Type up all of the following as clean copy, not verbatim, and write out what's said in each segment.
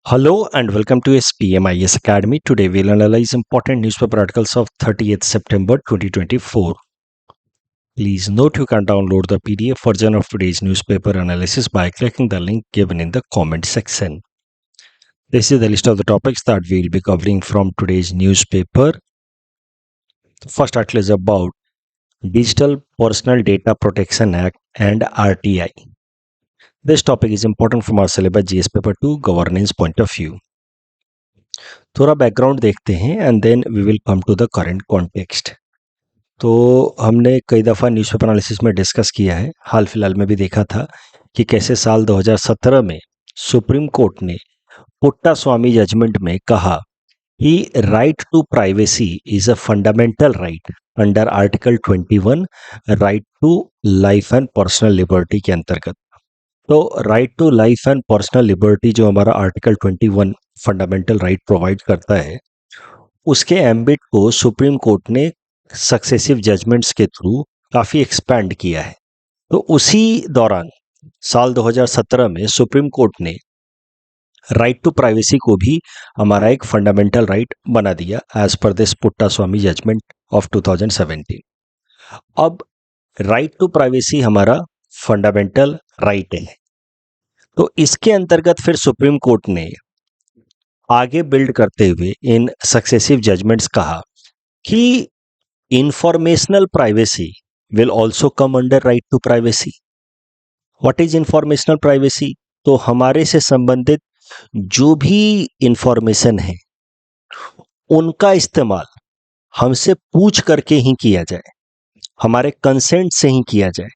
Hello and welcome to SPMIS Academy. Today we'll analyze important newspaper articles of 30th September 2024. Please note you can download the PDF version of today's newspaper analysis by clicking the link given in the comment section. This is the list of the topics that we'll be covering from today's newspaper. The first article is about Digital Personal Data Protection Act and RTI. This topic is important from our syllabus GS paper 2 governance point of view. थोड़ा background देखते हैं and then we will come to the current context. तो हमने कई दफ़ा newspaper analysis में discuss किया है, हाल फिलहाल में भी देखा था कि कैसे साल 2017 में सुप्रीम कोर्ट ने पुट्टास्वामी जजमेंट में कहा कि right to privacy is a fundamental right under article 21 right to life and personal liberty के अंतर्गत। तो right to life and personal liberty जो हमारा आर्टिकल 21 फंडामेंटल राइट प्रोवाइड करता है, उसके एम्बिट को सुप्रीम कोर्ट ने सक्सेसिव जजमेंट्स के थ्रू काफ़ी एक्सपैंड किया है। तो उसी दौरान साल 2017 में सुप्रीम कोर्ट ने राइट टू प्राइवेसी को भी हमारा एक फंडामेंटल राइट बना दिया as per this Puttaswamy judgement of 2017। अब राइट टू प्राइवेसी हमारा फंडामेंटल राइट है, तो इसके अंतर्गत फिर सुप्रीम कोर्ट ने आगे बिल्ड करते हुए इन सक्सेसिव जजमेंट्स कहा कि informational privacy will also come under right to privacy. What is informational privacy? तो हमारे से संबंधित जो भी इंफॉर्मेशन है उनका इस्तेमाल हमसे पूछ करके ही किया जाए, हमारे कंसेंट से ही किया जाए,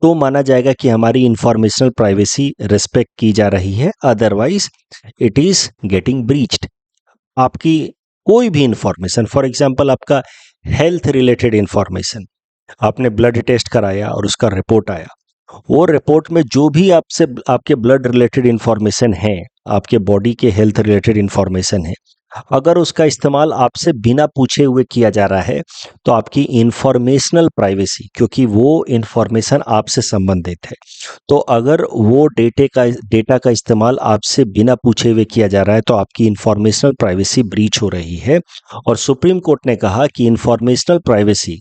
तो माना जाएगा कि हमारी इंफॉर्मेशनल प्राइवेसी रिस्पेक्ट की जा रही है, otherwise it is getting breached. आपकी कोई भी इंफॉर्मेशन, फॉर एग्जांपल आपका हेल्थ रिलेटेड इंफॉर्मेशन, आपने ब्लड टेस्ट कराया और उसका रिपोर्ट आया, वो रिपोर्ट में जो भी आपसे आपके ब्लड रिलेटेड इंफॉर्मेशन है, आपके बॉडी के हेल्थ रिलेटेड इंफॉर्मेशन है, अगर उसका इस्तेमाल आपसे बिना पूछे हुए किया जा रहा है तो आपकी इंफॉर्मेशनल प्राइवेसी, क्योंकि वो इंफॉर्मेशन आपसे संबंधित है, तो अगर वो डेटा का इस्तेमाल आपसे बिना पूछे हुए किया जा रहा है तो आपकी इंफॉर्मेशनल प्राइवेसी ब्रीच हो रही है। और सुप्रीम कोर्ट ने कहा कि informational privacy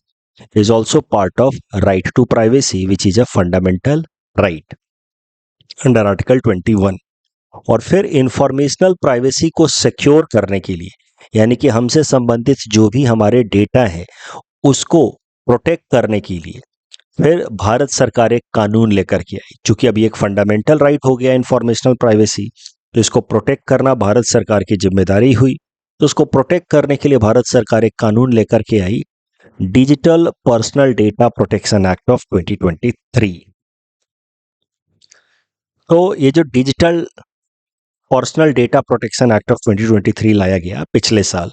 is also part of right to privacy which is a fundamental right under article 21। और फिर इंफॉर्मेशनल प्राइवेसी को सिक्योर करने के लिए, यानी कि हमसे संबंधित जो भी हमारे डेटा है उसको प्रोटेक्ट करने के लिए फिर भारत सरकार एक कानून लेकर के आई। चूंकि अभी एक फंडामेंटल राइट हो गया इंफॉर्मेशनल प्राइवेसी, तो इसको प्रोटेक्ट करना भारत सरकार की जिम्मेदारी हुई। तो उसको प्रोटेक्ट करने के लिए भारत सरकार एक कानून लेकर के आई, digital personal data protection act of 2023। तो ये जो digital personal data protection act of 2023 लाया गया पिछले साल,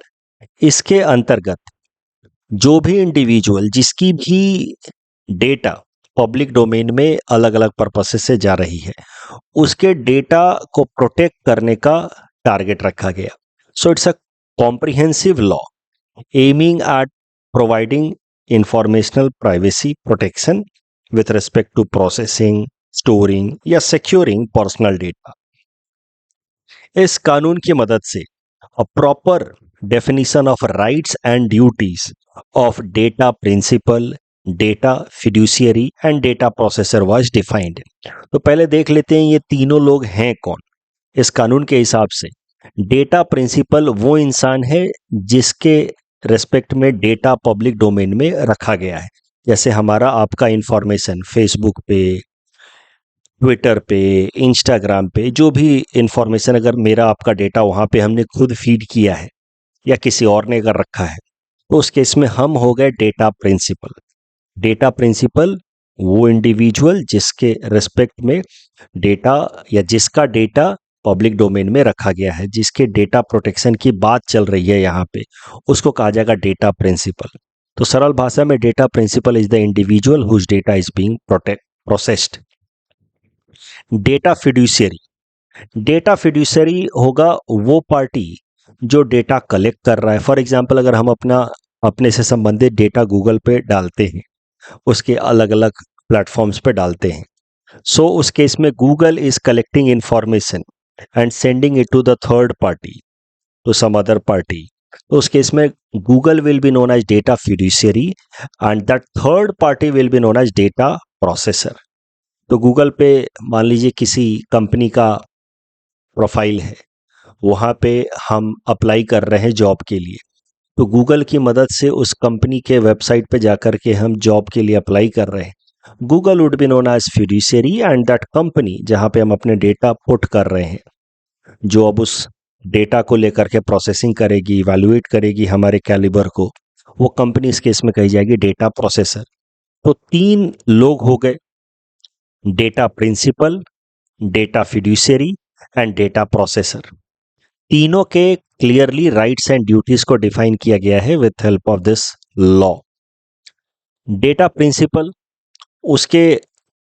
इसके अंतर्गत जो भी इंडिविजुअल जिसकी भी डेटा पब्लिक डोमेन में अलग अलग पर्पसेस से जा रही है, उसके डेटा को प्रोटेक्ट करने का टारगेट रखा गया। So it's a comprehensive law aiming at providing informational privacy protection with respect to processing, storing या सिक्योरिंग पर्सनल डेटा। इस कानून की मदद से a proper definition of rights and duties of data principal, data fiduciary and data processor was defined. तो पहले देख लेते हैं ये तीनों लोग हैं कौन। इस कानून के हिसाब से डेटा प्रिंसिपल वो इंसान है जिसके रेस्पेक्ट में डेटा पब्लिक डोमेन में रखा गया है, जैसे हमारा आपका इंफॉर्मेशन फेसबुक पे, ट्विटर पे, इंस्टाग्राम पे, जो भी इंफॉर्मेशन अगर मेरा आपका डेटा वहाँ पे हमने खुद फीड किया है या किसी और ने अगर रखा है, तो उस केस में हम हो गए डेटा प्रिंसिपल। डेटा प्रिंसिपल वो इंडिविजुअल जिसके रिस्पेक्ट में डेटा या जिसका डेटा पब्लिक डोमेन में रखा गया है, जिसके डेटा प्रोटेक्शन की बात चल रही है यहाँ पे, उसको कहा जाएगा डेटा प्रिंसिपल। तो सरल भाषा में data principal is the individual whose data is being processed. Data fiduciary होगा वो पार्टी जो डेटा कलेक्ट कर रहा है। फॉर एग्जांपल अगर हम अपने से संबंधित डेटा गूगल पे डालते हैं, उसके अलग अलग प्लेटफॉर्म्स पे डालते हैं, सो उस केस में Google is collecting information and sending it to the third party, to some other party. तो उस केस में Google will be known as data fiduciary and that third party will be known as data processor. तो Google पे मान लीजिए किसी company का profile है, वहाँ पे हम अप्लाई कर रहे हैं जॉब के लिए, तो गूगल की मदद से उस कंपनी के वेबसाइट पे जाकर के हम जॉब के लिए अप्लाई कर रहे हैं। Google would be known as fiduciary and that company जहाँ पे हम अपने डेटा पुट कर रहे हैं, जो अब उस डेटा को लेकर के प्रोसेसिंग करेगी, इवैल्यूएट करेगी हमारे कैलिबर को, वो कंपनी इस केस में कही जाएगी डेटा प्रोसेसर। तो 3 लोग हो गए, data principal, data fiduciary and data processor. तीनों के क्लियरली राइट्स एंड ड्यूटीज को डिफाइन किया गया है with help of this law. Data principal, उसके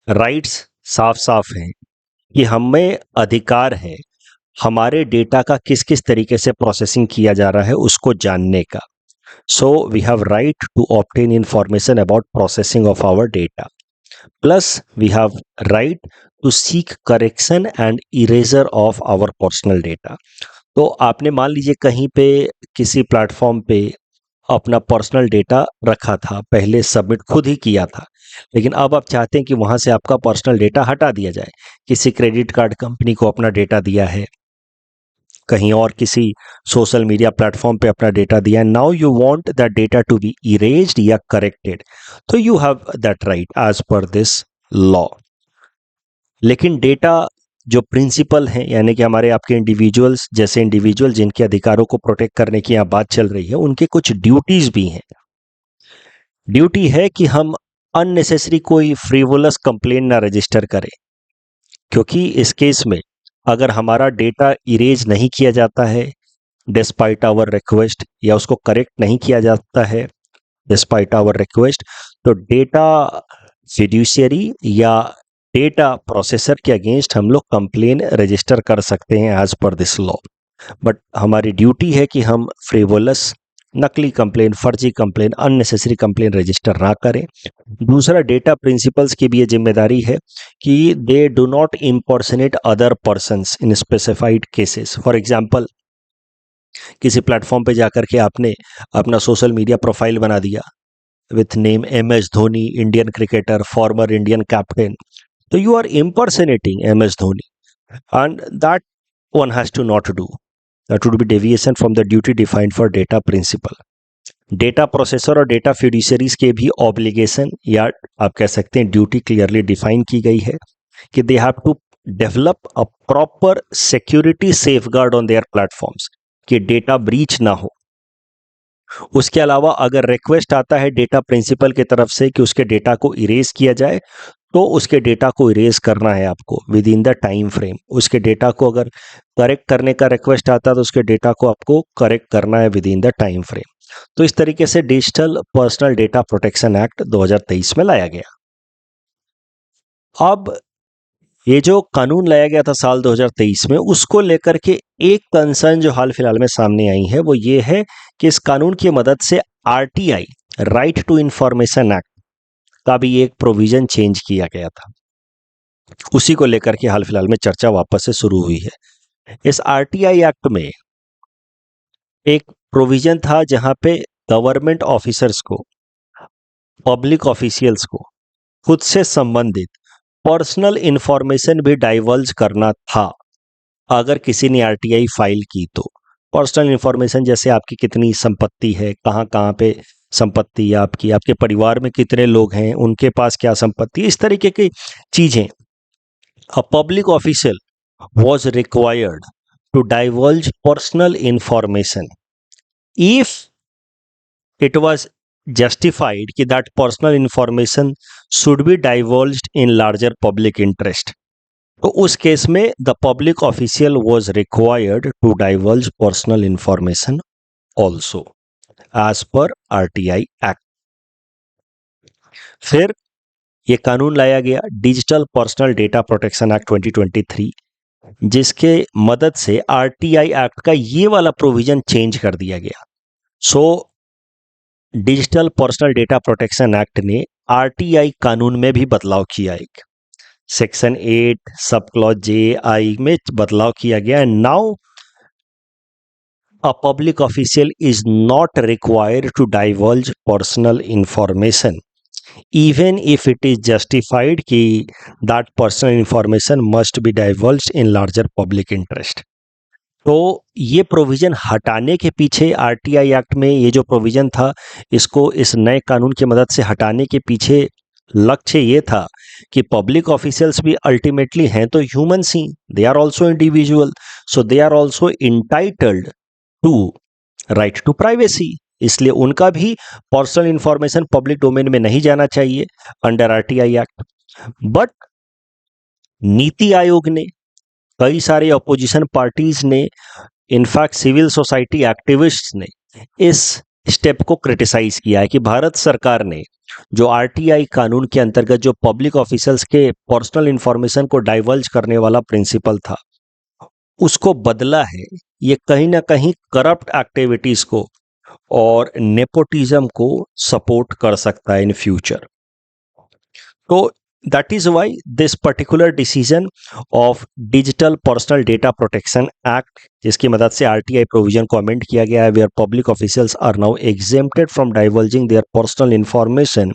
राइट्स साफ साफ हैं कि हमें अधिकार है हमारे डेटा का किस किस तरीके से प्रोसेसिंग किया जा रहा है उसको जानने का। So we have right to obtain information about processing of our data, plus we have right to seek correction and erasure of our personal data. तो आपने मान लीजिए कहीं पे किसी प्लेटफॉर्म पे अपना पर्सनल डेटा रखा था, पहले सबमिट खुद ही किया था, लेकिन अब आप चाहते हैं कि वहाँ से आपका पर्सनल डेटा हटा दिया जाए। किसी क्रेडिट कार्ड कंपनी को अपना डेटा दिया है, कहीं और किसी सोशल मीडिया प्लेटफॉर्म पे अपना डेटा दिया है, now you want that data to be erased या करेक्टेड, तो you have that right as per this law. लेकिन डेटा जो प्रिंसिपल हैं, यानी कि हमारे आपके इंडिविजुअल्स जैसे इंडिविजुअल जिनके अधिकारों को प्रोटेक्ट करने की यहाँ बात चल रही है, उनके कुछ ड्यूटीज भी हैं। ड्यूटी है कि हम अननेसेसरी कोई फ्रीवोलस कंप्लेन ना रजिस्टर करें, क्योंकि इस केस में अगर हमारा डेटा इरेज नहीं किया जाता है डिस्पाइट आवर रिक्वेस्ट, या उसको करेक्ट नहीं किया जाता है डिस्पाइट आवर रिक्वेस्ट, तो डेटा फिड्यूशियरी या डेटा प्रोसेसर के अगेंस्ट हम लोग कंप्लेन रजिस्टर कर सकते हैं as per this law. But हमारी ड्यूटी है कि हम फ्रीवोलस, नकली कंप्लेन, फर्जी कंप्लेन, अननेसेसरी कंप्लेन रजिस्टर ना करें। दूसरा, डेटा प्रिंसिपल्स की भी ये जिम्मेदारी है कि दे do not impersonate other persons in specified cases. For example, किसी प्लेटफॉर्म पे जाकर के आपने अपना सोशल मीडिया प्रोफाइल बना दिया with name MS Dhoni, Indian cricketer, former Indian captain, so you are impersonating MS Dhoni, and that one has to not do. That would be deviation from the duty defined for data principal. Data processor और data फिड्यूशरीज के भी obligation या आप कह सकते हैं duty clearly define की गई है कि they have to develop a proper security safeguard on their platforms, कि डेटा ब्रीच ना हो। उसके अलावा अगर रिक्वेस्ट आता है डेटा प्रिंसिपल की तरफ से कि उसके डेटा को इरेज किया जाए, तो उसके डेटा को इरेज करना है आपको with in the time frame. उसके डेटा को अगर करेक्ट करने का रिक्वेस्ट आता है तो उसके डेटा को आपको करेक्ट करना है with in the time frame. तो इस तरीके से digital personal data protection act 2023 में लाया गया। अब ये जो कानून लाया गया था साल 2023 में, उसको लेकर के एक कंसर्न जो हाल फिलहाल में सामने आई है वो ये है कि इस कानून की मदद से RTI, right to information act, का भी एक प्रोविजन चेंज किया गया था। उसी को लेकर के हाल फिलहाल में चर्चा वापस से शुरू हुई है। इस RTI एक्ट में एक प्रोविजन था जहां पे गवर्नमेंट ऑफिसर्स को, पब्लिक ऑफिशियल्स को खुद से संबंधित पर्सनल इंफॉर्मेशन भी डाइवर्ज करना था अगर किसी ने RTI फाइल की। तो पर्सनल इंफॉर्मेशन जैसे आपकी कितनी संपत्ति है, कहाँ कहाँ पे संपत्ति है आपकी, आपके परिवार में कितने लोग हैं, उनके पास क्या संपत्ति, इस तरीके की चीजें। A public official was required to divulge personal information if it was justified कि that personal information should be divulged in larger public interest। तो उस केस में the public official was required to divulge personal information also as per RTI Act। फिर ये कानून लाया गया digital personal data protection act 2023, जिसके मदद से RTI एक्ट का ये वाला प्रोविजन चेंज कर दिया गया। So digital personal data protection act ने RTI कानून में भी बदलाव किया एक, सेक्शन 8 सब क्लॉज जे आई में बदलाव किया गया है। Now a public official is not required to divulge personal information even if it is justified कि that personal information must be divulged in larger public interest। तो ये प्रोविजन हटाने के पीछे आरटीआई एक्ट में ये जो प्रोविजन था, इसको इस नए कानून की मदद से हटाने के पीछे लक्ष्य ये था कि पब्लिक ऑफिशियल्स भी अल्टीमेटली हैं तो ह्यूमंस ही, they are also individual, so they are also entitled to right to privacy. इसलिए उनका भी पर्सनल इंफॉर्मेशन पब्लिक डोमेन में नहीं जाना चाहिए under RTI act. But NITI Aayog ने, कई सारे अपोजिशन पार्टीज ने, इनफैक्ट सिविल सोसाइटी एक्टिविस्ट्स ने इस स्टेप को क्रिटिसाइज किया है कि भारत सरकार ने जो आरटीआई कानून के अंतर्गत जो पब्लिक ऑफिशियल्स के पर्सनल इंफॉर्मेशन को डाइवल्ज करने वाला प्रिंसिपल था, उसको बदला है। ये कहीं ना कहीं करप्ट एक्टिविटीज को और नेपोटिज्म को सपोर्ट कर सकता है इन फ्यूचर। तो that is why this particular decision of digital personal data protection act, जिसकी मदद से आरटीआई प्रोविजन को अमेंड किया गया है, where public officials are now exempted from divulging their personal information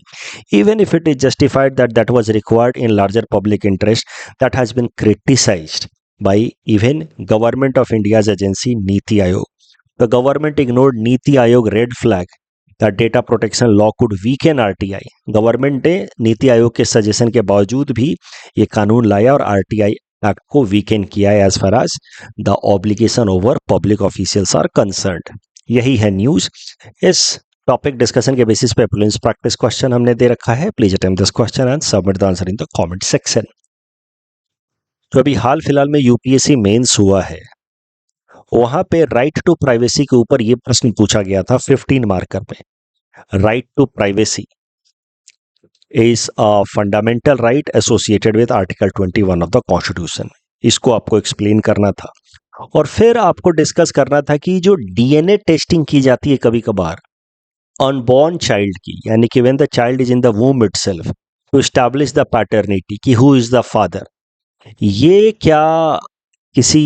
even if it is justified that that was required in larger public interest, that has been criticised by even government of India's agency Niti Aayog. The government ignored Niti Aayog red flag that data protection law could weaken RTI. Government ने नीति आयोग के suggestion के बावजूद भी ये कानून लाया और RTI act को वीकेन किया है as far as the obligation over public officials are concerned. यही है न्यूज। इस टॉपिक डिस्कशन के बेसिस पे प्रीलिम्स प्रैक्टिस क्वेश्चन हमने दे रखा है। Please attempt this question and submit the answer in the comment section. जो अभी हाल फिलहाल में यूपीएससी मेंस हुआ है, वहां पे राइट टू प्राइवेसी के ऊपर ये प्रश्न पूछा गया था 15 मार्कर में। Right to privacy is a fundamental right associated with article 21 of the constitution. इसको आपको एक्सप्लेन करना था और फिर आपको डिस्कस करना था कि जो डीएनए टेस्टिंग की जाती है कभी कभार अनबॉर्न चाइल्ड की, यानी कि when the child is in the womb itself, to establish the paternity कि हु इज द फादर, ये क्या किसी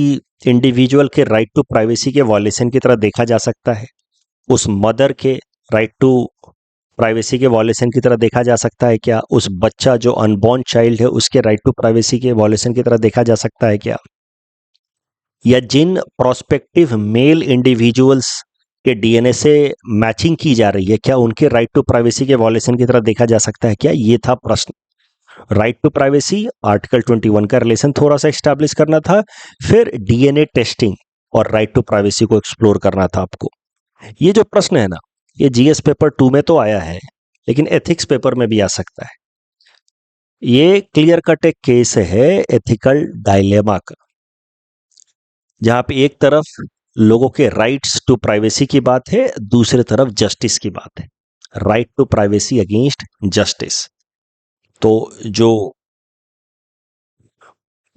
इंडिविजुअल के राइट टू प्राइवेसी के वॉयलेशन की तरह देखा जा सकता है? उस मदर के राइट टू प्राइवेसी के वॉयलेशन की तरह देखा जा सकता है क्या? उस बच्चा जो अनबॉर्न चाइल्ड है उसके राइट टू प्राइवेसी के वॉयलेशन की तरह देखा जा सकता है क्या? या जिन प्रोस्पेक्टिव मेल इंडिविजुअल्स के डीएनए से मैचिंग की जा रही है, क्या उनके राइट टू प्राइवेसी के वॉयलेशन की तरह देखा जा सकता है क्या? ये था प्रश्न। राइट टू प्राइवेसी, आर्टिकल 21 का रिलेशन थोड़ा सा एस्टैब्लिश करना था, फिर डीएनए टेस्टिंग और राइट टू प्राइवेसी को एक्सप्लोर करना था आपको। ये जो प्रश्न है ना, ये जीएस पेपर 2 में तो आया है, लेकिन एथिक्स पेपर में भी आ सकता है। ये क्लियर कट एक केस है एथिकल डायलेमा का, जहां पे एक तरफ लोगों के राइट्स टू प्राइवेसी की बात है, दूसरी तरफ जस्टिस की बात है। Right to privacy against justice. तो जो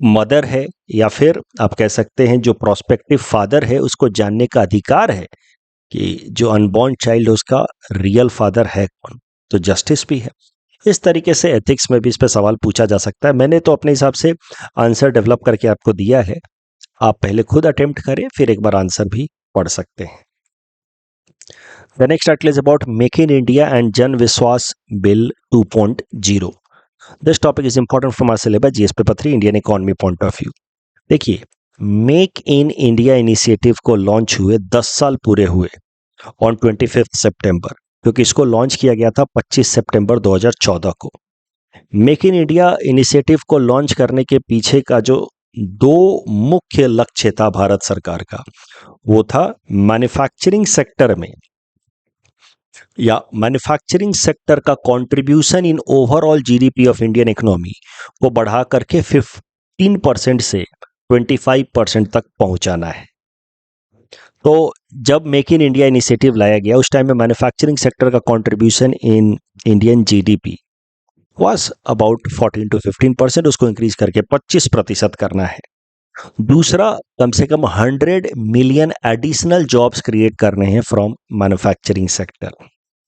मदर है या फिर आप कह सकते हैं जो प्रोस्पेक्टिव फादर है, उसको जानने का अधिकार है कि जो अनबॉर्न चाइल्ड है उसका रियल फादर है कौन, तो जस्टिस भी है। इस तरीके से एथिक्स में भी इस पर सवाल पूछा जा सकता है। मैंने तो अपने हिसाब से आंसर डेवलप करके आपको दिया है, आप पहले खुद अटेम्प्ट करें, फिर एक बार आंसर भी पढ़ सकते हैं। The next article is about make in India and Jan Vishwas bill 2.0। This topic is important from our syllabus GS paper 3 Indian economy point of view. देखिए, मेक इन इंडिया इनिशिएटिव को लॉन्च हुए 10 साल पूरे हुए ऑन 25 सितंबर, क्योंकि इसको लॉन्च किया गया था 25 सितंबर 2014 को। मेक इन इंडिया इनिशिएटिव को लॉन्च करने के पीछे का जो 2 मुख्य लक्ष्य था भारत सरकार का, वो था मैन्युफैक्चरिंग सेक्टर में या मैन्युफैक्चरिंग सेक्टर का contribution in overall GDP of Indian economy को बढ़ा करके 15% से 25% तक पहुंचाना है। तो जब मेक इन इंडिया इनिशिएटिव लाया गया, उस टाइम में मैन्युफैक्चरिंग सेक्टर का contribution in Indian GDP was about 14 to 15%, उसको इंक्रीज करके 25% करना है। दूसरा, कम से कम 100 मिलियन एडिशनल जॉब्स क्रिएट करने हैं फ्रॉम मैन्युफैक्चरिंग सेक्टर।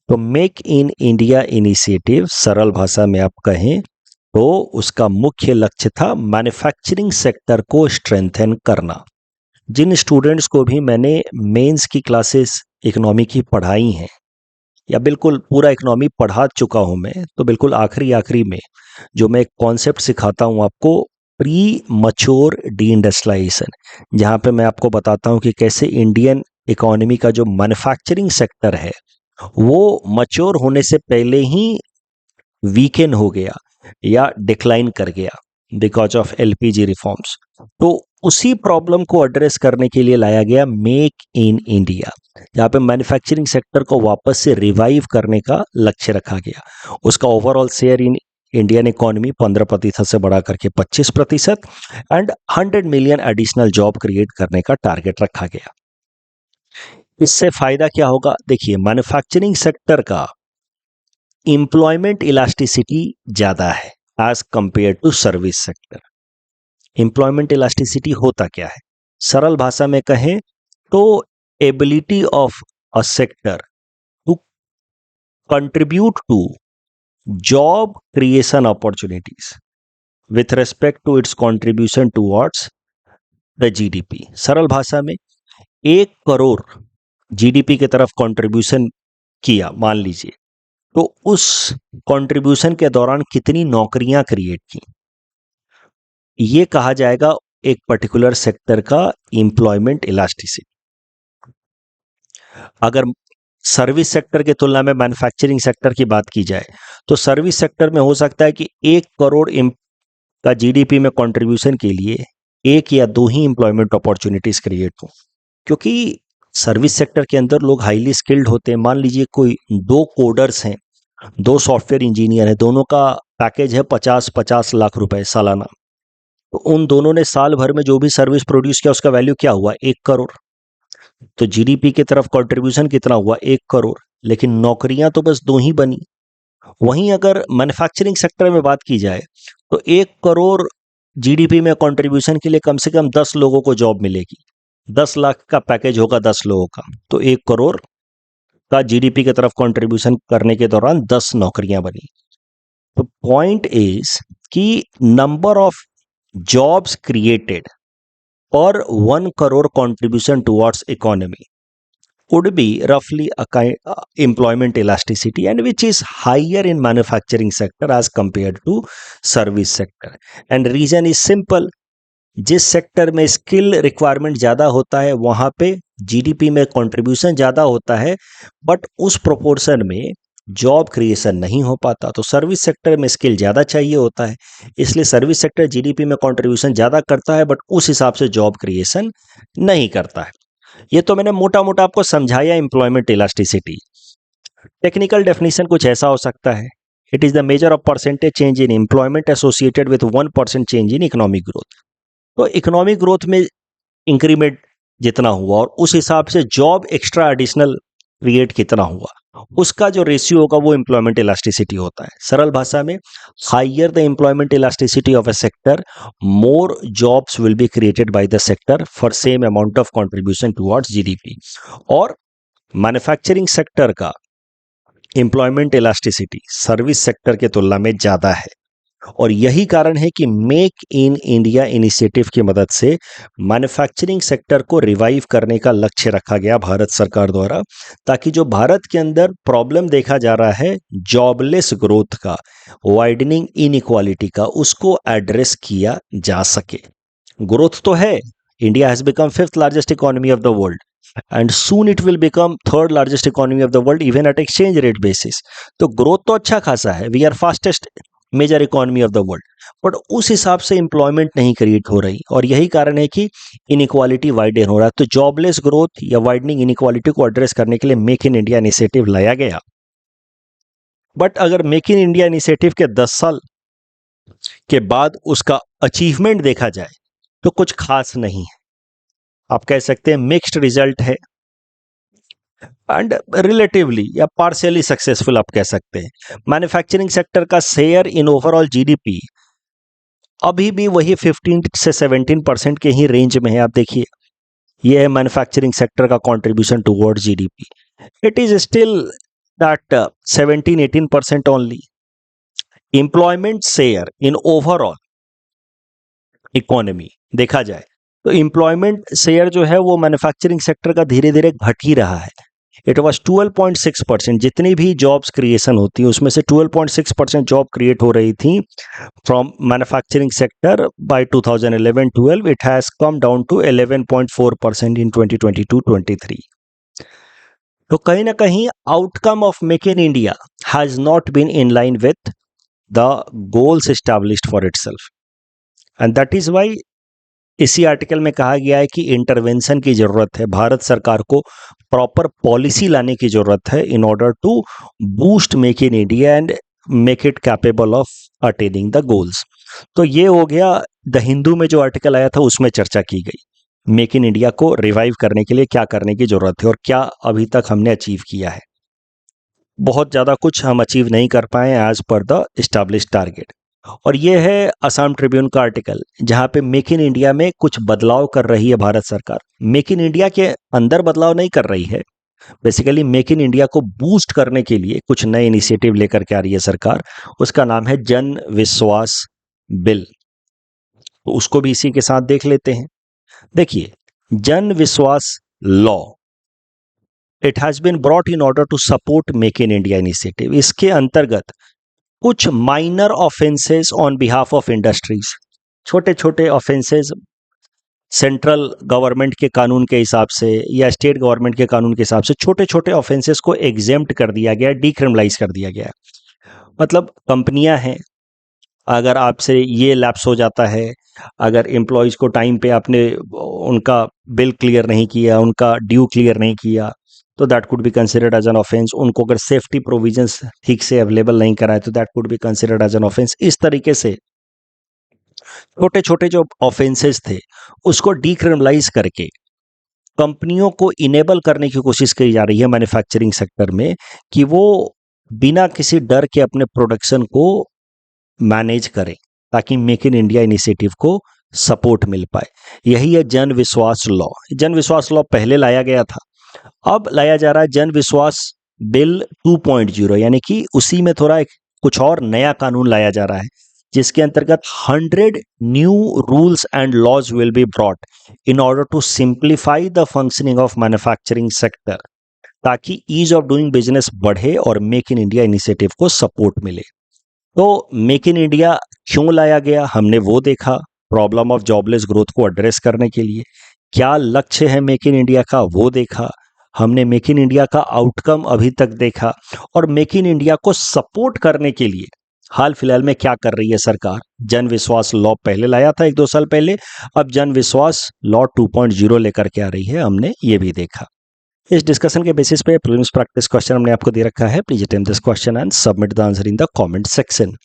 तो मेक इन इंडिया इनिशिएटिव, सरल भाषा में आप कहें तो उसका मुख्य लक्ष्य था मैन्युफैक्चरिंग सेक्टर को स्ट्रेंथन करना। जिन स्टूडेंट्स को भी मैंने मेंस की क्लासेस इकोनॉमी की पढ़ाई हैं या बिल्कुल पूरा इकोनॉमी पढ़ा चुका हूं मैं, तो बिल्कुल आखिरी आखिरी में जो मैं एक कॉन्सेप्ट सिखाता हूं आपको, प्री मच्योर डी इंडस्ट्रियलाइजेशन, जहां पे मैं आपको बताता हूं कि कैसे इंडियन इकोनॉमी का जो मैन्युफैक्चरिंग सेक्टर है वो मच्योर होने से पहले ही वीकेन हो गया या डिक्लाइन कर गया बिकॉज ऑफ एलपीजी रिफॉर्म्स। तो उसी प्रॉब्लम को एड्रेस करने के लिए लाया गया मेक इन इंडिया, जहाँ पे मैन्युफैक्चरिंग सेक्टर को वापस से रिवाइव करने का लक्ष्य रखा गया। उसका overall share in Indian economy 15% से बढ़ा करके 25% and 100 million additional job create करने का टारगेट रखा गया। इससे फायदा क्या होगा? देखिए, मैन्युफैक्चरिंग सेक्टर का एम्प्लॉयमेंट इलास्टिसिटी ज्यादा है as compare to service sector. Employment elasticity होता क्या है? सरल भाषा में कहें तो ability of a sector to contribute to job creation opportunities with respect to its contribution towards the GDP. सरल भाषा में 1 करोड़ जीडीपी की तरफ कंट्रीब्यूशन किया मान लीजिए, तो उस कंट्रीब्यूशन के दौरान कितनी नौकरियां क्रिएट की, ये कहा जाएगा एक पर्टिकुलर सेक्टर का एम्प्लॉयमेंट इलास्टिसिटी। अगर सर्विस सेक्टर की तुलना में मैन्युफैक्चरिंग सेक्टर की बात की जाए तो सर्विस सेक्टर में हो सकता है कि 1 करोड़ का जीडीपी में कंट्रीब्यूशन के लिए 1 या 2 ही एम्प्लॉयमेंट अपॉर्चुनिटीज क्रिएट हो, क्योंकि सर्विस सेक्टर के अंदर लोग हाईली स्किल्ड होते हैं। मान लीजिए कोई 2 कोडर्स हैं, 2 सॉफ्टवेयर इंजीनियर है, दोनों का पैकेज है 50-50 लाख रुपए सालाना, तो उन दोनों ने साल भर में जो भी सर्विस प्रोड्यूस किया उसका वैल्यू क्या हुआ? 1 करोड़। तो जीडीपी की तरफ कंट्रीब्यूशन कितना हुआ? 1 करोड़, लेकिन नौकरियां तो बस 2 ही बनी। वहीं अगर मैन्युफैक्चरिंग सेक्टर में बात की जाए तो 1 करोड़ जीडीपी में कंट्रीब्यूशन के लिए कम से कम 10 लोगों को जॉब मिलेगी। 10 लाख का पैकेज होगा 10 लोगों का, तो 1 करोड़ का जीडीपी की तरफ कंट्रीब्यूशन करने के दौरान 10 नौकरियां बनी। तो पॉइंट इज कि नंबर ऑफ जॉब्स क्रिएटेड पर 1 crore contribution towards economy would be roughly a kind employment elasticity, and which is higher in manufacturing sector as compared to service sector. And reason is simple, जिस sector में skill requirement ज़्यादा होता है वहाँ पे GDP में contribution ज़्यादा होता है, बट उस प्रोपोर्शन में जॉब क्रिएशन नहीं हो पाता। तो सर्विस सेक्टर में स्किल ज़्यादा चाहिए होता है, इसलिए सर्विस सेक्टर जीडीपी में कंट्रीब्यूशन ज़्यादा करता है, बट उस हिसाब से जॉब क्रिएशन नहीं करता है। ये तो मैंने मोटा मोटा आपको समझाया एम्प्लॉयमेंट इलास्टिसिटी। टेक्निकल डेफिनेशन कुछ ऐसा हो सकता है, it is the measure of percentage change in employment associated with 1% change in economic growth. तो इकोनॉमिक ग्रोथ में इंक्रीमेंट जितना हुआ और उस हिसाब से जॉब एक्स्ट्रा एडिशनल क्रिएट कितना हुआ, उसका जो रेशियो होगा वो एम्प्लॉयमेंट इलास्टिसिटी होता है। सरल भाषा में, higher the employment elasticity of a sector, more jobs will be created by the sector for same amount of contribution towards GDP. और मैन्युफैक्चरिंग सेक्टर का एम्प्लॉयमेंट इलास्टिसिटी सर्विस सेक्टर के तुलना में ज़्यादा है, और यही कारण है कि मेक इन इंडिया इनिशिएटिव की मदद से मैन्युफैक्चरिंग सेक्टर को रिवाइव करने का लक्ष्य रखा गया भारत सरकार द्वारा, ताकि जो भारत के अंदर प्रॉब्लम देखा जा रहा है जॉबलेस ग्रोथ का, वाइडनिंग इनइक्वालिटी का, उसको एड्रेस किया जा सके। ग्रोथ तो है, India has become 5th largest economy of the world and soon it will become 3rd largest economy of the world even at exchange rate basis. तो growth तो अच्छा खासा है, we are fastest major economy of the world, but उस हिसाब से employment नहीं create हो रही, और यही कारण है कि इनइक्वालिटी वाइडन हो रहा है। तो जॉबलेस ग्रोथ या वाइडनिंग इनइक्वालिटी को एड्रेस करने के लिए मेक इन इंडिया इनिशिएटिव लाया गया। बट अगर मेक इन इंडिया इनिशिएटिव के 10 साल के बाद उसका अचीवमेंट देखा जाए तो कुछ खास नहीं है, आप कह सकते हैं मिक्स्ड रिजल्ट है, एंड रिलेटिवली या पार्शियली सक्सेसफुल आप कह सकते हैं। मैन्युफैक्चरिंग सेक्टर का शेयर इन ओवरऑल जीडीपी अभी भी वही 15 से 17% के ही रेंज में है। आप देखिए, ये है मैन्युफैक्चरिंग सेक्टर का contribution towards GDP, it is still that 17-18% only. Employment share in overall economy देखा जाए तो एम्प्लॉयमेंट शेयर जो है वो मैन्युफैक्चरिंग सेक्टर का धीरे धीरे घट ही रहा है। It was 12.6%। जितनी भी जॉब्स क्रिएशन होती है उसमें से 12.6% जॉब क्रिएट हो रही थी from manufacturing sector by 2011-12। It has come down to 11.4% in 2022-23। तो कहीं ना कहीं outcome of make in India has not been in line with the goals established for itself, and that is why इसी article में कहा गया है कि इंटरवेंशन की जरूरत है। भारत सरकार को प्रॉपर पॉलिसी लाने की जरूरत है in order to boost make in India and make it capable of attaining the goals. तो ये हो गया द हिंदू में जो आर्टिकल आया था उसमें चर्चा की गई मेक इन इंडिया को रिवाइव करने के लिए क्या करने की जरूरत है और क्या अभी तक हमने अचीव किया है। बहुत ज़्यादा कुछ हम अचीव नहीं कर पाए as per the established target. और ये है असम ट्रिब्यून का आर्टिकल जहां पे मेक इन इंडिया में कुछ बदलाव कर रही है भारत सरकार। मेक इन इंडिया के अंदर बदलाव नहीं कर रही है, बेसिकली मेक इन इंडिया को बूस्ट करने के लिए कुछ नए इनिशिएटिव लेकर के आ रही है सरकार। उसका नाम है जन विश्वास बिल। तो उसको भी इसी के साथ देख लेते हैं। देखिए, Jan Vishwas law it has been brought in order to support make in India initiative. इसके अंतर्गत कुछ minor offences on behalf of industries, छोटे छोटे ऑफेंसेस सेंट्रल गवर्नमेंट के कानून के हिसाब से या स्टेट गवर्नमेंट के कानून के हिसाब से छोटे छोटे ऑफेंसेस को एग्जेम्प्ट कर दिया गया, डीक्रिमिनलाइज कर दिया गया। मतलब कंपनियां हैं, अगर आपसे ये लैप्स हो जाता है, अगर एम्प्लॉयज़ को टाइम पे आपने उनका बिल क्लियर नहीं किया, उनका ड्यू क्लियर नहीं किया, तो that could be considered as an offence. उनको अगर सेफ्टी प्रोविजंस ठीक से अवेलेबल नहीं कराए तो that could be considered as an offence. इस तरीके से छोटे छोटे जो ऑफेंसेस थे उसको डीक्रिमिनलाइज करके कंपनियों को इनेबल करने की कोशिश की जा रही है मैन्युफैक्चरिंग सेक्टर में कि वो बिना किसी डर के अपने प्रोडक्शन को मैनेज करें ताकि मेक इन इंडिया इनिशिएटिव को सपोर्ट मिल पाए। यही है जन विश्वास लॉ। जन विश्वास लॉ पहले लाया गया था, अब लाया जा रहा है जन विश्वास बिल 2.0, यानी कि उसी में थोड़ा एक कुछ और नया कानून लाया जा रहा है जिसके अंतर्गत 100 new rules and laws will be brought in order to simplify the functioning of manufacturing sector, ताकि ईज ऑफ डूइंग बिजनेस बढ़े और मेक इन इंडिया इनिशिएटिव को सपोर्ट मिले। तो मेक इन इंडिया क्यों लाया गया हमने वो देखा, प्रॉब्लम ऑफ जॉबलेस ग्रोथ को एड्रेस करने के लिए। क्या लक्ष्य है मेक इन इंडिया का वो देखा हमने, मेक इन इंडिया का आउटकम अभी तक देखा, और मेक इन इंडिया को सपोर्ट करने के लिए हाल फिलहाल में क्या कर रही है सरकार। जन विश्वास लॉ पहले लाया था 1-2 साल पहले, अब जन विश्वास लॉ 2.0 लेकर के आ रही है, हमने ये भी देखा। इस डिस्कशन के बेसिस पे प्रीलिम्स प्रैक्टिस क्वेश्चन हमने आपको दे रखा है। Please attempt this question and submit the answer in the comment section.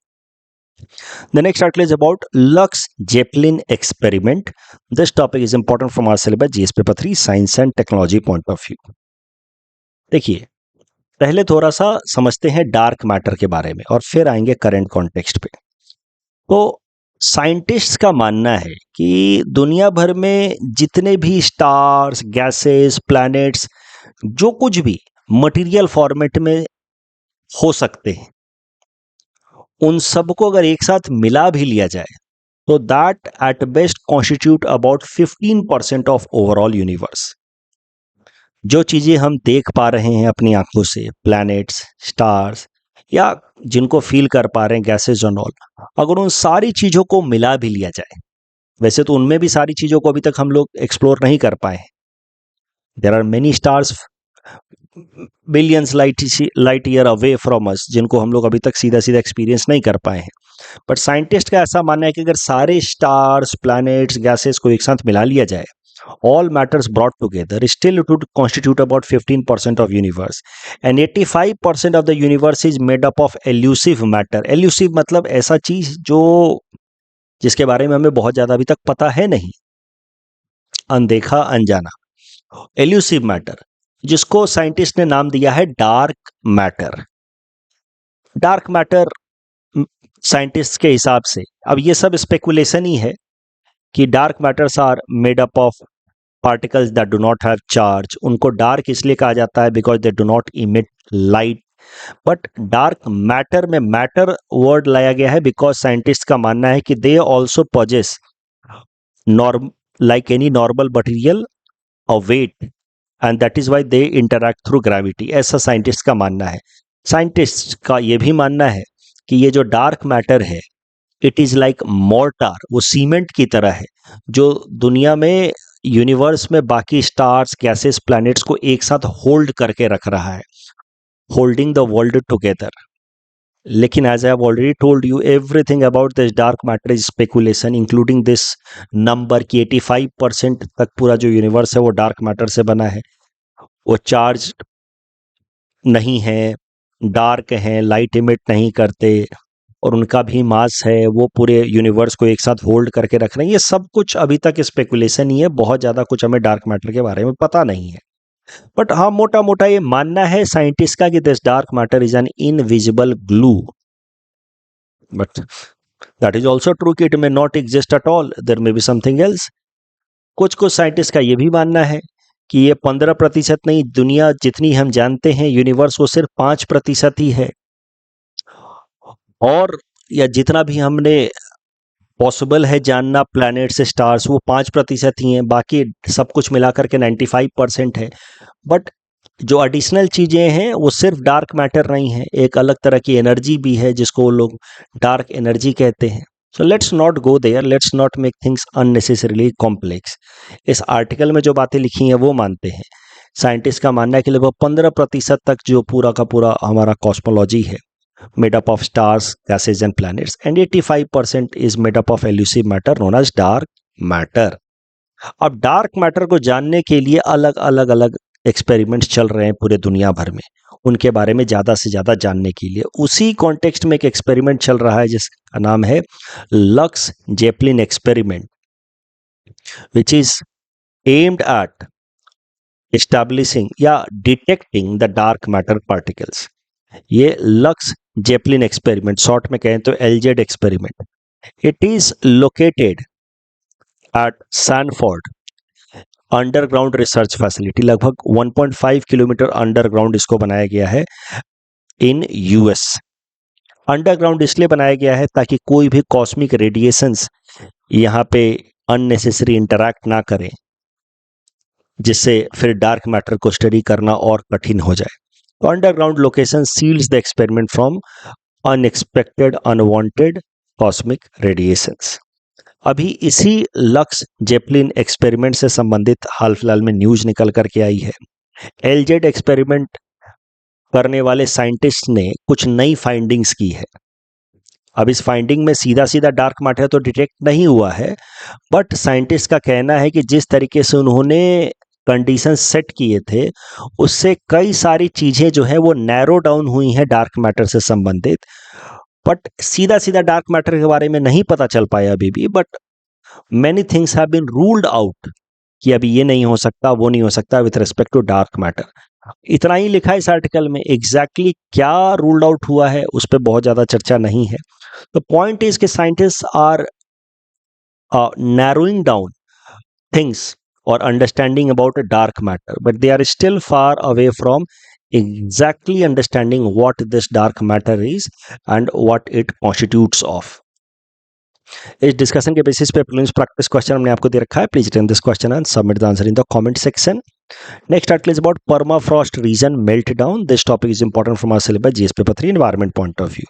The next article is about Lux Zeppelin experiment. This topic is important from our syllabus GS paper 3 science and technology point of view. देखिए, पहले थोड़ा सा समझते हैं dark matter के बारे में और फिर आएंगे करंट कॉन्टेक्स्ट पे। तो साइंटिस्ट्स का मानना है कि दुनिया भर में जितने भी स्टार्स, गैसेस, प्लैनेट्स, जो कुछ भी मटेरियल फॉर्मेट में हो सकते हैं, उन सबको अगर एक साथ मिला भी लिया जाए तो that at best constitute about 15% of overall universe. जो चीजें हम देख पा रहे हैं अपनी आंखों से, प्लैनेट्स, स्टार्स, या जिनको फील कर पा रहे हैं गैसेस एंड ऑल, अगर उन सारी चीजों को मिला भी लिया जाए, वैसे तो उनमें भी सारी चीजों को अभी तक हम लोग एक्सप्लोर नहीं कर पाए हैं। There are many stars billions light year away from us, जिनको हम लोग अभी तक सीधा सीधा एक्सपीरियंस नहीं कर पाए हैं। बट साइंटिस्ट का ऐसा मानना है कि अगर सारे स्टार्स, प्लैनेट्स, गैसेस को एक साथ मिला लिया जाए, all matters brought together, still it would constitute about 15% of universe, and 85% of the universe is made up of elusive matter. elusive मतलब ऐसा चीज जो जिसके बारे में हमें बहुत ज्यादा अभी तक पता है नहीं, अनदेखा, अनजाना, elusive matter, जिसको साइंटिस्ट ने नाम दिया है dark matter. Dark matter scientist के हिसाब से, अब ये सब स्पेकुलेशन ही है कि dark matters are made up of particles that do not have charge. उनको डार्क इसलिए कहा जाता है because they do not emit light but dark matter में मैटर वर्ड लाया गया है बिकॉज साइंटिस्ट का मानना है कि they also possess norm like any normal material a weight and that is why they interact through gravity, ऐसा scientist का मानना है। साइंटिस्ट का यह भी मानना है कि ये जो डार्क मैटर है इट इज लाइक मोर्टार, वो सीमेंट की तरह है जो दुनिया में यूनिवर्स में बाकी स्टार्स गैसेस प्लैनेट्स को एक साथ होल्ड करके रख रहा है, होल्डिंग द वर्ल्ड टुगेदर। लेकिन as I have already told you everything about this dark matter is speculation, including this number कि 85% तक पूरा जो यूनिवर्स है वो डार्क मैटर से बना है, वो चार्ज नहीं है, डार्क है, लाइट इमिट नहीं करते और उनका भी मास है, वो पूरे यूनिवर्स को एक साथ होल्ड करके रख रहे हैं। ये सब कुछ अभी तक स्पेकुलेशन ही है, बहुत ज़्यादा कुछ हमें डार्क मैटर के बारे में पता नहीं है। बट हाँ, मोटा मोटा ये मानना है साइंटिस्ट का कि this dark matter is an invisible glue, but that is also true कि it may not exist at all, there may be something else. कुछ कुछ साइंटिस्ट का ये भी मानना है कि ये 15% नहीं, दुनिया जितनी हम जानते हैं यूनिवर्स वो सिर्फ 5% ही है, और या जितना भी हमने पॉसिबल है जानना प्लैनेट्स स्टार्स वो 5% ही हैं, बाकी सब कुछ मिलाकर के 95% है। बट जो एडिशनल चीज़ें हैं वो सिर्फ डार्क मैटर नहीं है, एक अलग तरह की एनर्जी भी है जिसको वो लोग डार्क एनर्जी कहते हैं। So let's not go there, let's not make things unnecessarily complex. इस आर्टिकल में जो बातें लिखी हैं वो मानते हैं। साइंटिस्ट का मानना है कि लगभग 15% तक जो पूरा का पूरा हमारा कॉस्मोलॉजी है made up of stars, gases and planets, and 85% is made up of elusive matter known as dark matter. अब डार्क मैटर को जानने के लिए अलग अलग अलग एक्सपेरिमेंट्स चल रहे हैं पूरे दुनिया भर में, उनके बारे में ज़्यादा से ज़्यादा जानने के लिए। उसी कॉन्टेक्स्ट में एक एक्सपेरिमेंट चल रहा है जिसका नाम है LUX ZEPLIN experiment, which is aimed at establishing या detecting the dark matter particles. ये लक्स जेपलिन एक्सपेरिमेंट, शॉर्ट में कहें तो LZ experiment, it is located at Sanford underground research facility. लगभग 1.5 किलोमीटर अंडरग्राउंड इसको बनाया गया है इन यूएस। अंडरग्राउंड इसलिए बनाया गया है ताकि कोई भी कॉस्मिक रेडिएशंस यहाँ पे अननेसेसरी इंटरैक्ट ना करें, जिससे फिर डार्क मैटर को स्टडी करना और कठिन हो जाए। तो underground location seals the experiment from unexpected unwanted cosmic radiations. अभी इसी लक्स जेपलिन एक्सपेरिमेंट से संबंधित हाल फिलहाल में न्यूज निकल करके आई है। एलजेड एक्सपेरिमेंट करने वाले साइंटिस्ट ने कुछ नई फाइंडिंग्स की है। अब इस फाइंडिंग में सीधा सीधा डार्क मैटर तो डिटेक्ट नहीं हुआ है, बट साइंटिस्ट का कहना है कि जिस तरीके से उन्होंने कंडीशन सेट किए थे उससे कई सारी चीजें जो है वो नैरो डाउन हुई हैं डार्क मैटर से संबंधित। बट सीधा सीधा डार्क मैटर के बारे में नहीं पता चल पाया अभी भी, but many things have been ruled out कि अभी ये नहीं हो सकता, वो नहीं हो सकता with respect to dark matter. इतना ही लिखा है इस आर्टिकल में, एग्जैक्टली क्या रूल्ड आउट हुआ है उस पर बहुत ज्यादा चर्चा नहीं है। द पॉइंट इज कि scientist are narrowing down things or understanding about a dark matter, but they are still far away from exactly understanding what this dark matter is and what it constitutes of. इस discussion के basis पे prelims practice question हमने आपको दे रखा है। Please attend this question and submit the answer in the comment section. Next article is about permafrost region melt down. This topic is important from our syllabus GS paper 3 environment point of view.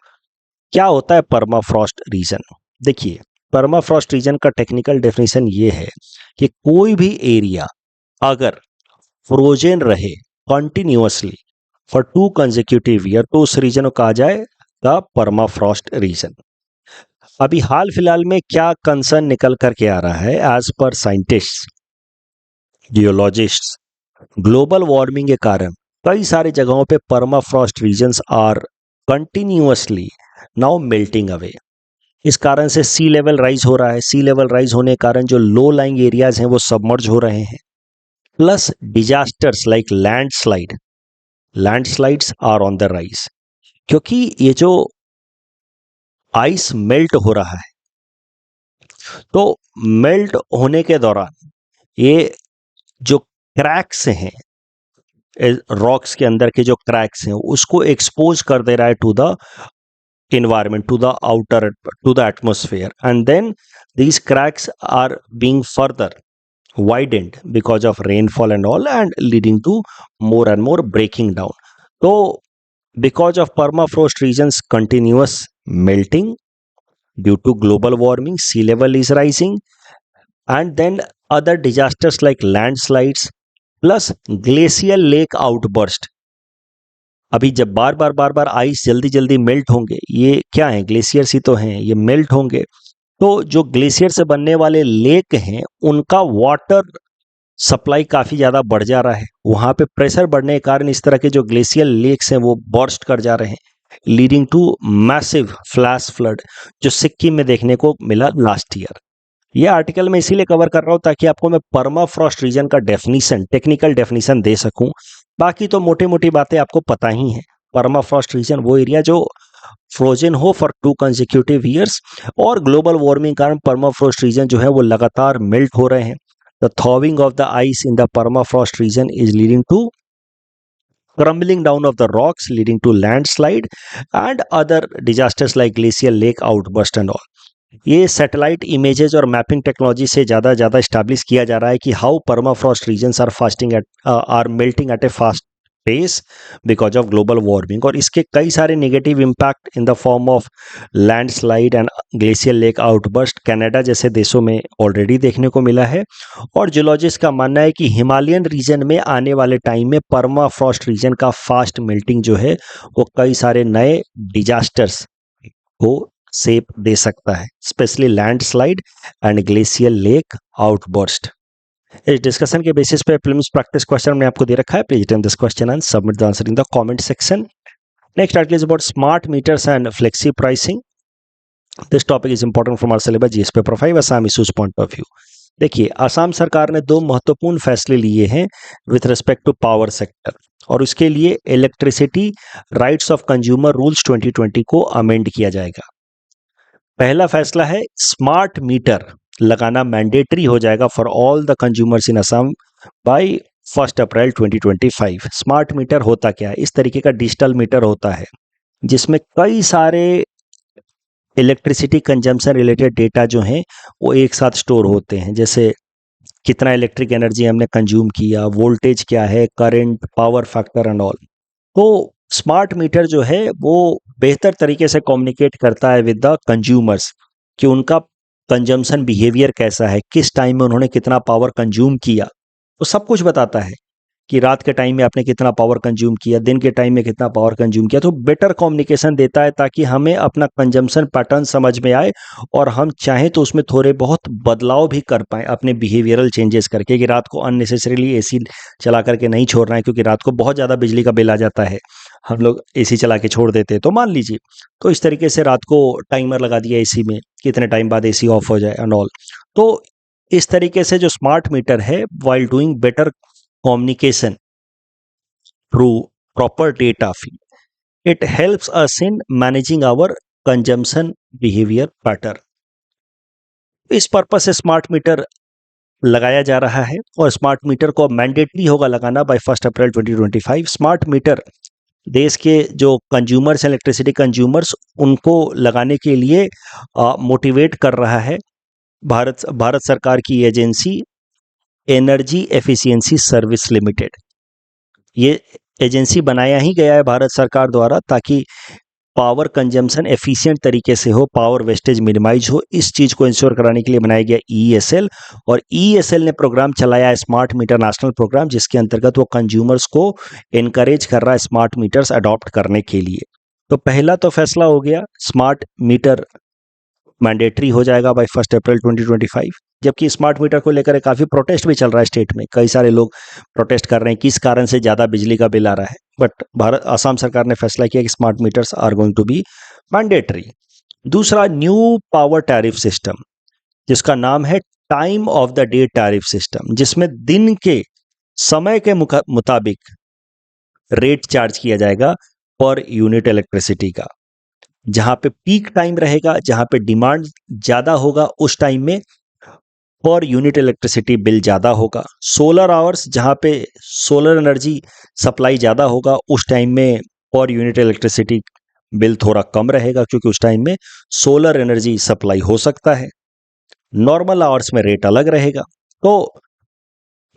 क्या होता है permafrost region? देखिए, permafrost region का technical definition ये है कि कोई भी एरिया अगर फ्रोजन रहे कंटिन्यूअसली फॉर 2 कंसेक्यूटिव ईयर तो उस रीजन को कहा जाएगा परमाफ्रॉस्ट रीजन। अभी हाल फिलहाल में क्या कंसर्न निकल करके आ रहा है, as per scientist जियोलॉजिस्ट्स, global warming के कारण कई सारी जगहों पे permafrost regions are continuously now melting away. इस कारण से सी लेवल राइज हो रहा है। सी लेवल राइज होने के कारण जो लो लाइंग एरियाज हैं वो सबमर्ज हो रहे हैं। Plus disasters like landslides are on the rise, क्योंकि ये जो आइस मेल्ट हो रहा है तो मेल्ट होने के दौरान ये जो क्रैक्स हैं रॉक्स के अंदर के जो क्रैक्स हैं उसको एक्सपोज कर दे रहा है to the environment, to the outer, to the atmosphere, and then these cracks are being further widened because of rainfall and all, and leading to more and more breaking down. So because of permafrost regions continuous melting due to global warming, sea level is rising, and then other disasters like landslides plus glacial lake outburst. अभी जब बार बार ice जल्दी जल्दी melt होंगे, ये क्या है, glaciers ही तो हैं, ये मेल्ट होंगे, तो जो ग्लेशियर से बनने वाले लेक हैं उनका वाटर सप्लाई काफ़ी ज़्यादा बढ़ जा रहा है, वहाँ पे प्रेशर बढ़ने के कारण इस तरह के जो ग्लेशियल लेक्स हैं वो बर्स्ट कर जा रहे हैं, leading to massive flash flood, जो सिक्किम में देखने को मिला लास्ट ईयर। ये आर्टिकल मैं इसीलिए कवर कर रहा हूँ ताकि आपको मैं परमाफ्रॉस्ट रीजन का डेफिनीशन, टेक्निकल डेफिनीशन दे सकूं। बाकी तो मोटी मोटी बातें आपको पता ही हैं। परमाफ्रॉस्ट रीजन वो एरिया जो फ्रोजन हो फॉर 2 कंसेक्यूटिव ईयर्स, और ग्लोबल वार्मिंग कारण परमाफ्रॉस्ट रीजन जो है वो लगातार मेल्ट हो रहे हैं। The thawing of the ice in the permafrost region is leading to crumbling down of the rocks, leading to landslide and other disasters like glacial lake outburst and all. ये satellite images और mapping technology से ज़्यादा establish किया जा रहा है कि how permafrost regions are melting at a fast pace because of global warming, और इसके कई सारे negative impact in the form of landslide and glacial lake outburst Canada जैसे देशों में ऑलरेडी देखने को मिला है। और जियोलॉजिस्ट का मानना है कि हिमालयन रीजन में आने वाले टाइम में परमाफ्रॉस्ट रीजन का फास्ट मेल्टिंग जो है वो कई सारे नए डिजास्टर्स को शेप दे सकता है, specially landslide and glacial lake outburst. इस डिस्कशन के बेसिस पे प्रीलिम्स प्रैक्टिस क्वेश्चन हमने आपको दे रखा है। Please attempt this question and submit the answer in the comment section. Next article is about smart meters and flexi pricing. This topic is important from our syllabus GS paper 5 Assam issues point of view. देखिए, असम सरकार ने 2 महत्वपूर्ण फैसले लिए हैं with respect to power sector, और उसके लिए electricity rights of consumer rules 2020 को अमेंड किया जाएगा। पहला फैसला है स्मार्ट मीटर लगाना मैंडेटरी हो जाएगा for all the consumers in Assam by 1 April 2025। Smart meter होता क्या है? इस तरीके का डिजिटल मीटर होता है जिसमें कई सारे इलेक्ट्रिसिटी कंजम्पशन रिलेटेड डेटा जो हैं वो एक साथ स्टोर होते हैं, जैसे कितना इलेक्ट्रिक एनर्जी हमने कंज्यूम किया, वोल्टेज क्या है, current, power factor and all. तो स्मार्ट मीटर जो है वो बेहतर तरीके से कम्युनिकेट करता है विद द कंज्यूमर्स कि उनका कंजम्पशन बिहेवियर कैसा है, किस टाइम में उन्होंने कितना पावर कंज्यूम किया, वो सब कुछ बताता है कि रात के टाइम में आपने कितना पावर कंज्यूम किया, दिन के टाइम में कितना पावर कंज्यूम किया। तो बेटर कम्युनिकेशन देता है ताकि हमें अपना कंजम्पशन पैटर्न समझ में आए और हम चाहें तो उसमें थोड़े बहुत बदलाव भी कर पाएँ अपने बिहेवियरल चेंजेस करके, कि रात को अननेसेसरीली एसी चला करके नहीं छोड़ना है, क्योंकि रात को बहुत ज़्यादा बिजली का बिल आ जाता है, हम लोग एसी चला के छोड़ देते हैं। तो मान लीजिए, तो इस तरीके से रात को टाइमर लगा दिया एसी में, कितने टाइम बाद एसी ऑफ हो जाए एंड ऑल। तो इस तरीके से जो स्मार्ट मीटर है, while doing better communication through proper data feed, it helps us in managing our consumption behavior pattern. इस पर्पस से स्मार्ट मीटर लगाया जा रहा है, और स्मार्ट मीटर को मैंडेटरी होगा लगाना बाय 1 अप्रैल 2025। स्मार्ट मीटर देश के जो कंज्यूमर्स, इलेक्ट्रिसिटी कंज्यूमर्स, उनको लगाने के लिए मोटिवेट कर रहा है भारत सरकार की agency energy efficiency service limited. ये एजेंसी बनाया ही गया है भारत सरकार द्वारा ताकि पावर कंजम्पशन एफिशिएंट तरीके से हो, पावर वेस्टेज मिनिमाइज हो। इस चीज़ को इंश्योर कराने के लिए बनाया गया ESL, और ESL ने प्रोग्राम चलाया है स्मार्ट मीटर नेशनल प्रोग्राम, जिसके अंतर्गत वो कंज्यूमर्स को इनकरेज कर रहा है स्मार्ट मीटर्स अडॉप्ट करने के लिए। तो पहला तो फैसला हो गया, स्मार्ट मीटर मैंडेटरी हो जाएगा बाय 1 अप्रैल 2025। जबकि स्मार्ट मीटर को लेकर काफ़ी प्रोटेस्ट भी चल रहा है स्टेट में, कई सारे लोग प्रोटेस्ट कर रहे हैं किस कारण से ज़्यादा बिजली का बिल आ रहा है, बट असम सरकार ने फैसला किया कि smart meters are going to be mandatory. दूसरा, न्यू पावर टैरिफ सिस्टम, जिसका नाम है time of the day tariff system, जिसमें दिन के समय के मुताबिक रेट चार्ज किया जाएगा पर यूनिट इलेक्ट्रिसिटी का। जहां पे पीक टाइम रहेगा, जहां पे डिमांड ज़्यादा होगा, उस टाइम में पर यूनिट इलेक्ट्रिसिटी बिल ज़्यादा होगा। सोलर आवर्स जहाँ पे सोलर एनर्जी सप्लाई ज़्यादा होगा उस टाइम में पर यूनिट इलेक्ट्रिसिटी बिल थोड़ा कम रहेगा, क्योंकि उस टाइम में सोलर एनर्जी सप्लाई हो सकता है। नॉर्मल आवर्स में रेट अलग रहेगा। तो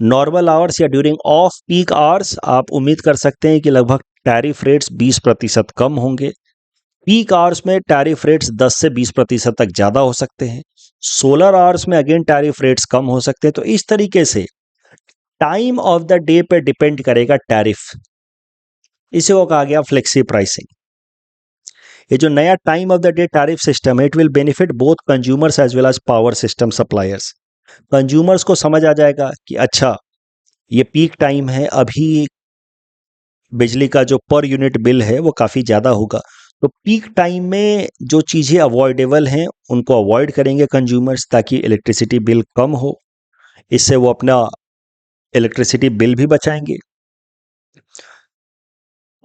नॉर्मल आवर्स या ड्यूरिंग ऑफ पीक आवर्स आप उम्मीद कर सकते हैं कि लगभग टैरिफ रेट्स 20% कम होंगे। पीक आवर्स में टैरिफ रेट्स 10 से 20% तक ज़्यादा हो सकते हैं। सोलर आवर्स में अगेन टैरिफ रेट्स कम हो सकते हैं। तो इस तरीके से टाइम ऑफ द डे पे डिपेंड करेगा टैरिफ। इसे वो कहा गया फ्लेक्सी प्राइसिंग। ये जो नया time of the day tariff system है, it will benefit both consumers as well as power system suppliers. Consumers को समझ आ जाएगा कि अच्छा ये पीक टाइम है, अभी बिजली का जो पर यूनिट बिल है वो काफ़ी ज़्यादा होगा। तो पीक टाइम में जो चीज़ें अवॉइडेबल हैं उनको अवॉइड करेंगे कंज्यूमर्स, ताकि इलेक्ट्रिसिटी बिल कम हो। इससे वो अपना इलेक्ट्रिसिटी बिल भी बचाएंगे।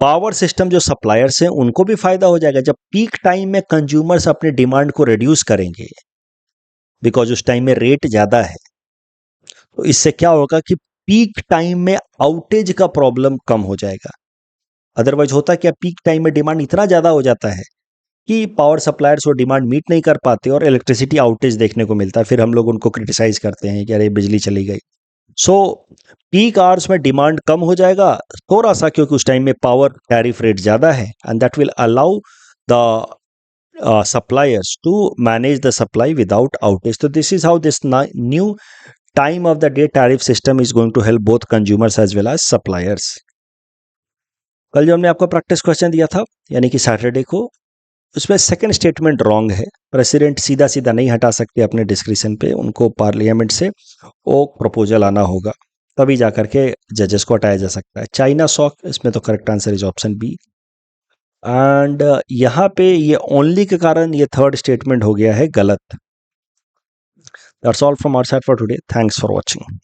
पावर सिस्टम जो सप्लायर्स हैं उनको भी फायदा हो जाएगा। जब पीक टाइम में कंज्यूमर्स अपने डिमांड को रिड्यूस करेंगे, बिकॉज उस टाइम में रेट ज़्यादा है, तो इससे क्या होगा कि पीक टाइम में आउटेज का प्रॉब्लम कम हो जाएगा। अदरवाइज होता क्या, पीक टाइम में डिमांड इतना ज़्यादा हो जाता है कि पावर सप्लायर्स वो डिमांड मीट नहीं कर पाते और इलेक्ट्रिसिटी आउटेज देखने को मिलता है। फिर हम लोग उनको क्रिटिसाइज करते हैं कि अरे बिजली चली गई। सो पीक आवर्स में डिमांड कम हो जाएगा थोड़ा सा, क्योंकि उस टाइम में पावर टैरिफ रेट ज़्यादा है, and that will allow the suppliers to manage the supply without outage. So this is how this new time of the day tariff system is going to help both consumers as well as suppliers. कल जो हमने आपको practice question दिया था, यानी कि Saturday को, उसमें सेकंड स्टेटमेंट रॉन्ग है। प्रेसिडेंट सीधा सीधा नहीं हटा सकते अपने डिस्क्रिप्शन पे, उनको पार्लियामेंट से वो प्रपोजल आना होगा, तभी जा करके जजेस को हटाया जा सकता है। चाइना सॉक, इसमें तो correct answer is option B. And यहाँ पे ये ओनली के कारण ये थर्ड स्टेटमेंट हो गया है गलत। That's all from our side for today. Thanks for watching.